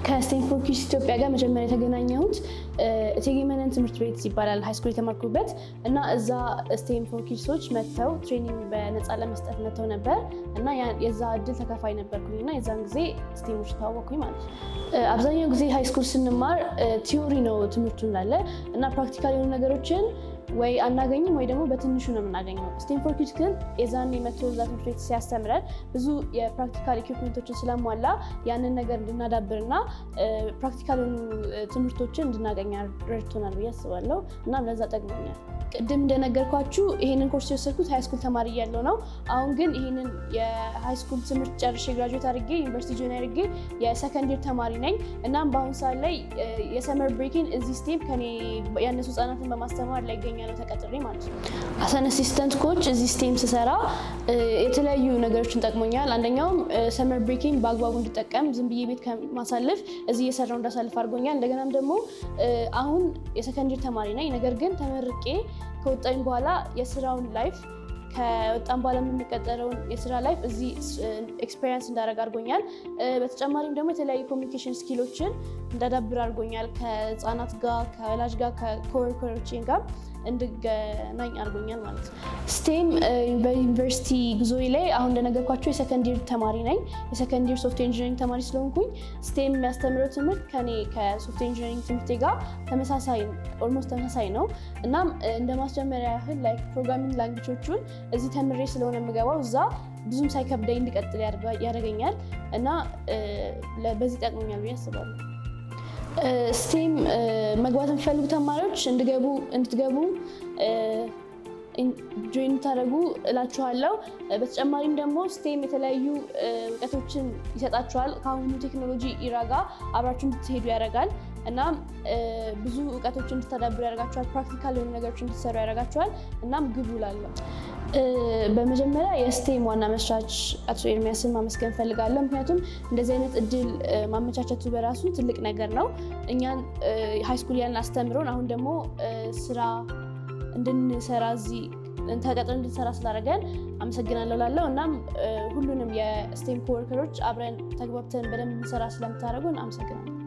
ከስቴም ፎር ኪድስ ኢትዮጵያ ጋር መጀመሪያ የተገናኘሁት እቴጌ መነን ትምህርት ቤት ይባላል ሃይስኩል የተማርኩበት እና እዛ ስቴም ፎር ኪድሶች መጥተው ትሬኒንግ በነፃ ለመስጠት መጥተው ነበር እና የዛ እድል ተካፋይ ነበርኩኝ እና የዛን ጊዜ ስቴሞች ተዋወቅኩኝ ማለት ነው። አብዛኛው ጊዜ ሃይስኩል ስንማር ቲዮሪ ነው ትምህርቱ እንዳለ እና ፕራክቲካል የሆኑ ነገሮችን ወይ አናገኝም ወይ ደግሞ በትንሹ ነው የምናገኘው። ስቴም ፎር ኪድስ ግን የዛን የመቶ እዛ ትምህርት ቤት ሲያስተምረን ብዙ የፕራክቲካል ኢኩፕመንቶችን ስለሟላ ያንን ነገር እንድናዳብርና ፕራክቲካል የሆኑ ትምህርቶችን እንድናገኝ ረድቶናል ብዬ አስባለሁ እና ለዛ ጠቅሞኛል። ቅድም እንደነገርኳችሁ ይሄንን ኮርስ የወሰድኩት ሃይስኩል ተማሪ እያለሁ ነው። አሁን ግን ይሄንን የሃይስኩል ትምህርት ጨርሼ ግራጁዌት አድርጌ ዩኒቨርሲቲ ጆይን አድርጌ የሰከንድ ይር ተማሪ ነኝ። እናም በአሁኑ ሰዓት ላይ የሰመር ብሬኪን እዚህ ስቴም ከኔ ያነሱ ህጻናትን በማስተማር ላይ ይገኛለሁ ተቀጥሬ ማለት ነው። አሳን አሲስታንት ኮች እዚህ ስቴም ስሰራ የተለያዩ ነገሮችን ጠቅሞኛል። አንደኛውም ሰመር ብሬኪን በአግባቡ እንድጠቀም ዝም ብዬ ቤት ከማሳለፍ እዚህ እየሰራው እንዳሳልፍ አድርጎኛል። እንደገናም ደግሞ አሁን የሰከንድ ይር ተማሪ ነኝ። ነገር ግን ተመርቄ ከወጣኝ በኋላ የስራውን ላይፍ ከወጣን በኋላ የምንቀጠረውን የስራ ላይፍ እዚህ ኤክስፔሪንስ እንዳደረግ አድርጎኛል። በተጨማሪም ደግሞ የተለያዩ ኮሚኒኬሽን ስኪሎችን እንዳዳብር አድርጎኛል። ከህፃናት ጋር፣ ከወላጅ ጋር፣ ከኮወርከሮቼን ጋር እንድገናኝ አድርጎኛል ማለት ነው። ስቴም በዩኒቨርሲቲ ጉዞዬ ላይ አሁን እንደነገርኳቸው የሰከንድ ይር ተማሪ ነኝ። የሰከንድ ይር ሶፍትዌር ኢንጂነሪንግ ተማሪ ስለሆንኩኝ ስቴም የሚያስተምረው ትምህርት ከኔ ከሶፍትዌር ኢንጂነሪንግ ትምህርቴ ጋር ኦልሞስት ተመሳሳይ ነው። እናም እንደ ማስጀመሪያ ያህል ላይ ፕሮግራሚንግ ላንጉጆቹን እዚህ ተምሬ ስለሆነ የምገባው እዛ ብዙም ሳይከብደኝ እንድቀጥል ያደርገኛል እና በዚህ ጠቅሞኛል ብዬ አስባለሁ። ስቴም መግባት የሚፈልጉ ተማሪዎች እንድትገቡ ጆይን ታደርጉ እላችኋለሁ። በተጨማሪም ደግሞ ስቴም የተለያዩ እውቀቶችን ይሰጣችኋል። ከአሁኑ ቴክኖሎጂ ኢራ ጋር አብራችሁ እንድትሄዱ ያደርጋል እና ብዙ እውቀቶችን እንድታዳብሩ ያደርጋችኋል። ፕራክቲካል የሆኑ ነገሮች እንድትሰሩ ያደርጋችኋል። እናም ግቡ እላለሁ። በመጀመሪያ የስቴም ዋና መስራች አቶ ኤርሚያስን ማመስገን ፈልጋለሁ። ምክንያቱም እንደዚህ አይነት እድል ማመቻቸቱ በራሱ ትልቅ ነገር ነው። እኛን ሃይስኩል ያን አስተምሮን አሁን ደግሞ ስራ እንድንሰራ እዚህ ተቀጥረን እንድንሰራ ስላደረገን አመሰግናለሁ ላለው። እናም ሁሉንም የስቴም ኮወርከሮች አብረን ተግባብተን በደንብ እንሰራ ስለምታደርጉን አመሰግናለሁ።